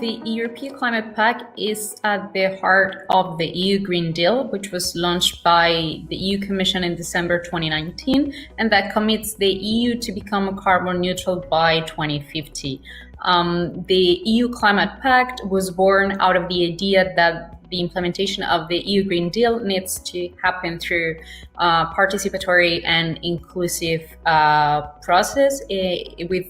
The European Climate Pact is at the heart of the EU Green Deal, which was launched by the EU Commission in December 2019, and that commits the EU to become carbon neutral by 2050. The EU Climate Pact was born out of the idea that the implementation of the EU Green Deal needs to happen through participatory and inclusive process with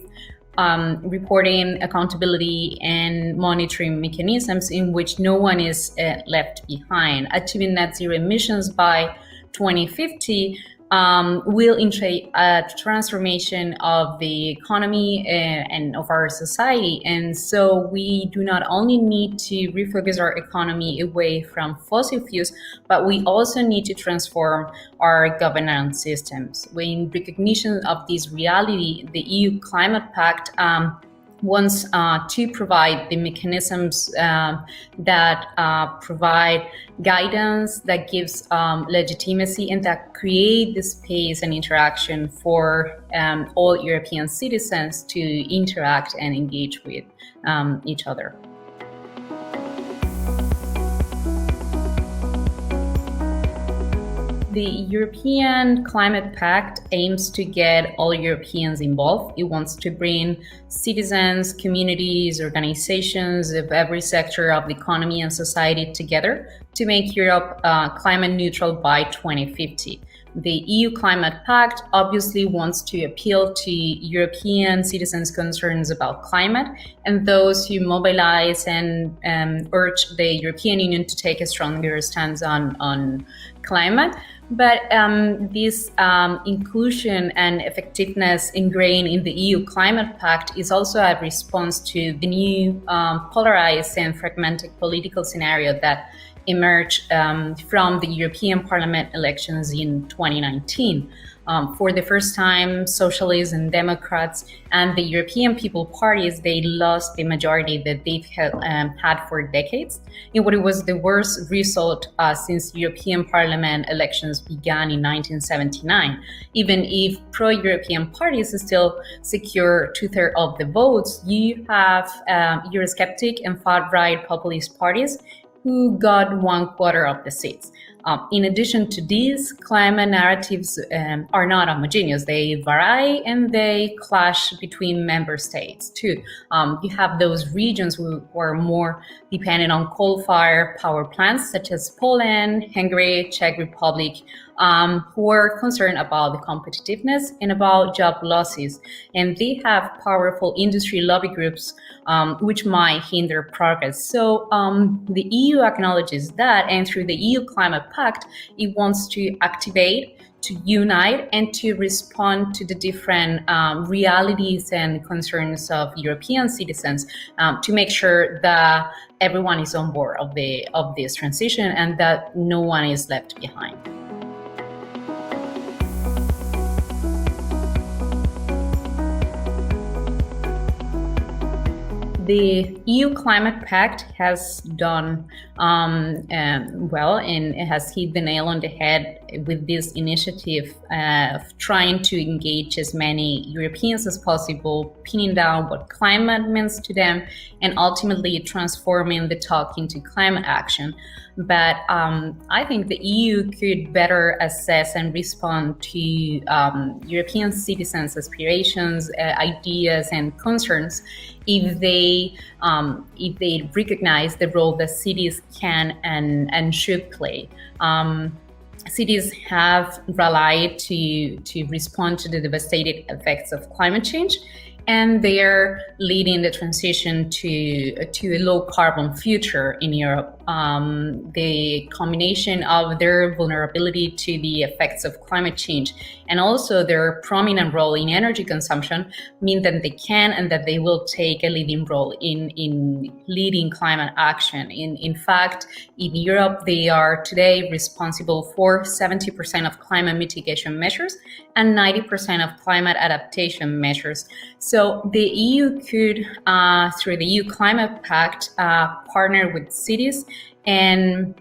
reporting, accountability, and monitoring mechanisms in which no one is left behind. Achieving net zero emissions by 2050 will entail a transformation of the economy and of our society. And so we do not only need to refocus our economy away from fossil fuels, but we also need to transform our governance systems. In recognition of this reality, the EU Climate Pact wants to provide the mechanisms that provide guidance, that gives legitimacy, and that create the space and interaction for all European citizens to interact and engage with each other. The European Climate Pact aims to get all Europeans involved. It wants to bring citizens, communities, organizations of every sector of the economy and society together to make Europe climate neutral by 2050. The EU Climate Pact obviously wants to appeal to European citizens' concerns about climate and those who mobilize and urge the European Union to take a stronger stance on climate. But this inclusion and effectiveness ingrained in the EU Climate Pact is also a response to the new polarized and fragmented political scenario that emerged from the European Parliament elections in 2019. For the first time, socialists and Democrats and the European People parties, they lost the majority that they've had for decades in what it was the worst result since European Parliament elections began in 1979. Even if pro-European parties still secure 2/3 of the votes, you have Eurosceptic and far-right populist parties who got 1/4 of the seats. In addition to these, climate narratives are not homogeneous. They vary and they clash between member states too. You have those regions who are more dependent on coal-fired power plants, such as Poland, Hungary, Czech Republic, who are concerned about the competitiveness and about job losses. And they have powerful industry lobby groups which might hinder progress. So the EU acknowledges that, and through the EU Climate Pact, it wants to activate, to unite, and to respond to the different realities and concerns of European citizens to make sure that everyone is on board of this transition and that no one is left behind. The EU Climate Pact has done well, and it has hit the nail on the head with this initiative of trying to engage as many Europeans as possible, pinning down what climate means to them, and ultimately transforming the talk into climate action. But I think the EU could better assess and respond to European citizens' aspirations, ideas, and concerns if they recognize the role that cities can and should play. Cities have rallied to respond to the devastating effects of climate change, and they're leading the transition to a low carbon future in Europe. The combination of their vulnerability to the effects of climate change and also their prominent role in energy consumption mean that they can and that they will take a leading role in leading climate action. In fact, in Europe, they are today responsible for 70% of climate mitigation measures and 90% of climate adaptation measures. So the EU could, through the EU Climate Pact, partner with cities and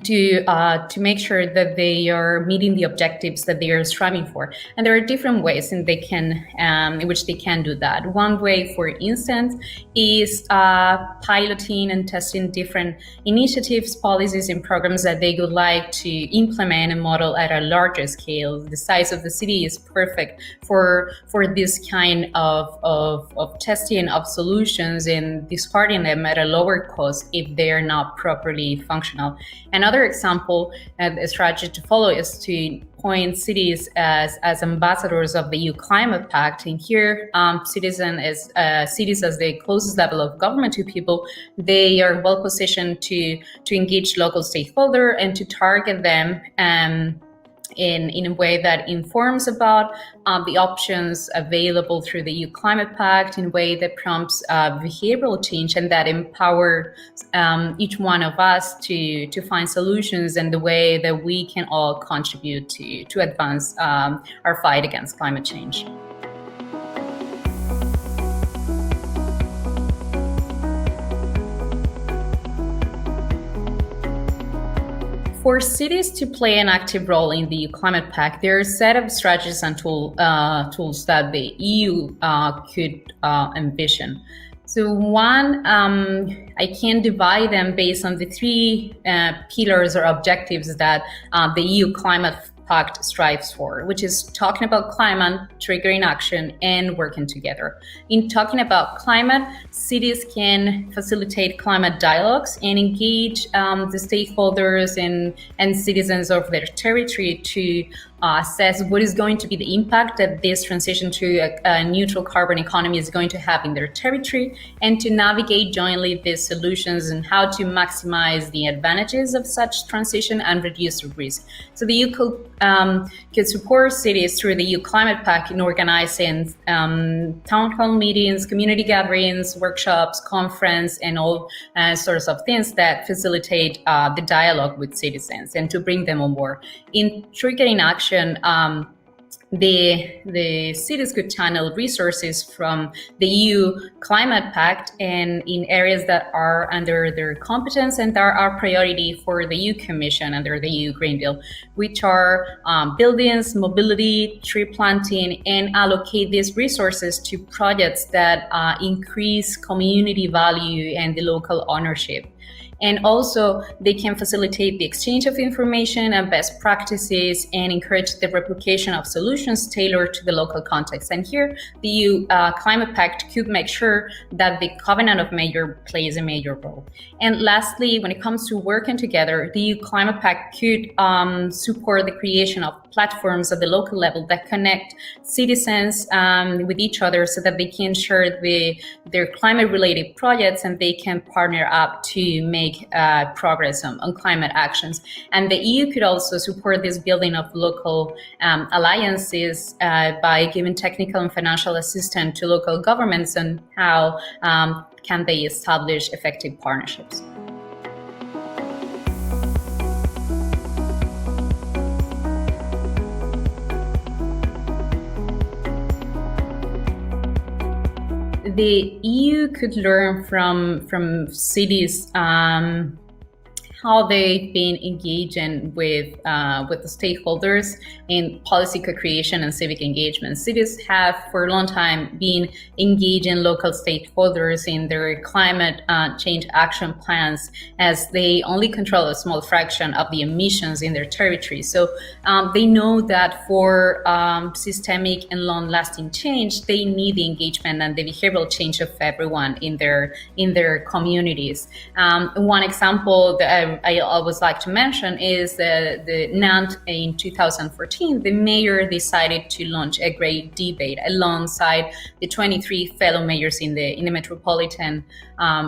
to make sure that they are meeting the objectives that they are striving for. And there are different ways in which they can do that. One way, for instance, is piloting and testing different initiatives, policies, and programs that they would like to implement and model at a larger scale. The size of the city is perfect for this kind of testing of solutions and discarding them at a lower cost if they are not properly functional. Another example, a strategy to follow, is to point cities as ambassadors of the EU Climate Pact. And here, cities as the closest level of government to people, they are well positioned to engage local stakeholders and to target them in a way that informs about the options available through the EU Climate Pact, in a way that prompts behavioral change and that empowers each one of us to find solutions and the way that we can all contribute to advance our fight against climate change. For cities to play an active role in the Climate Pact, there are a set of strategies and tools that the EU could envision. So one, I can divide them based on the three pillars or objectives that the EU Climate Pact strives for, which is talking about climate, triggering action, and working together. In talking about climate, cities can facilitate climate dialogues and engage the stakeholders and citizens of their territory to assess what is going to be the impact that this transition to a neutral carbon economy is going to have in their territory, and to navigate jointly these solutions and how to maximize the advantages of such transition and reduce the risk. So the EU could support cities through the EU Climate Pact in organizing town hall meetings, community gatherings, workshops, conference, and all sorts of things that facilitate the dialogue with citizens and to bring them on board. In triggering action, the cities could channel resources from the EU Climate Pact and in areas that are under their competence and that are priority for the EU Commission under the EU Green Deal, which are buildings, mobility, tree planting, and allocate these resources to projects that increase community value and the local ownership. And also, they can facilitate the exchange of information and best practices and encourage the replication of solutions tailored to the local context. And here, the EU Climate Pact could make sure that the Covenant of Mayors plays a major role. And lastly, when it comes to working together, the EU Climate Pact could support the creation of platforms at the local level that connect citizens with each other so that they can share their climate-related projects and they can partner up to make progress on climate actions. And the EU could also support this building of local alliances by giving technical and financial assistance to local governments on how can they establish effective partnerships. The EU could learn from cities how they've been engaging with the stakeholders in policy co-creation and civic engagement. Cities have for a long time been engaging local stakeholders in their climate change action plans, as they only control a small fraction of the emissions in their territory. So they know that for systemic and long-lasting change, they need the engagement and the behavioral change of everyone in their communities. One example that I always like to mention is the Nantes in 2014. The mayor decided to launch a great debate alongside the 23 fellow mayors in the metropolitan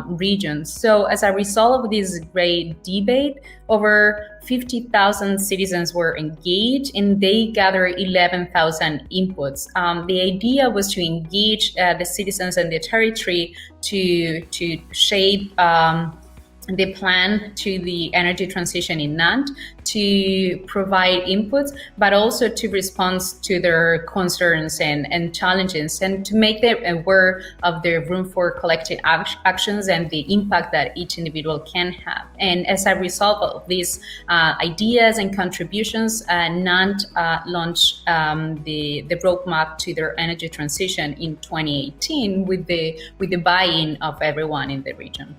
region. So as a result of this great debate, over 50,000 citizens were engaged and they gathered 11,000 inputs. The idea was to engage the citizens and the territory to shape the plan to the energy transition in Nantes to provide inputs, but also to respond to their concerns and challenges, and to make them aware of the room for collective actions and the impact that each individual can have. And as a result of these ideas and contributions, Nantes launched the roadmap to their energy transition in 2018 with the buy-in of everyone in the region.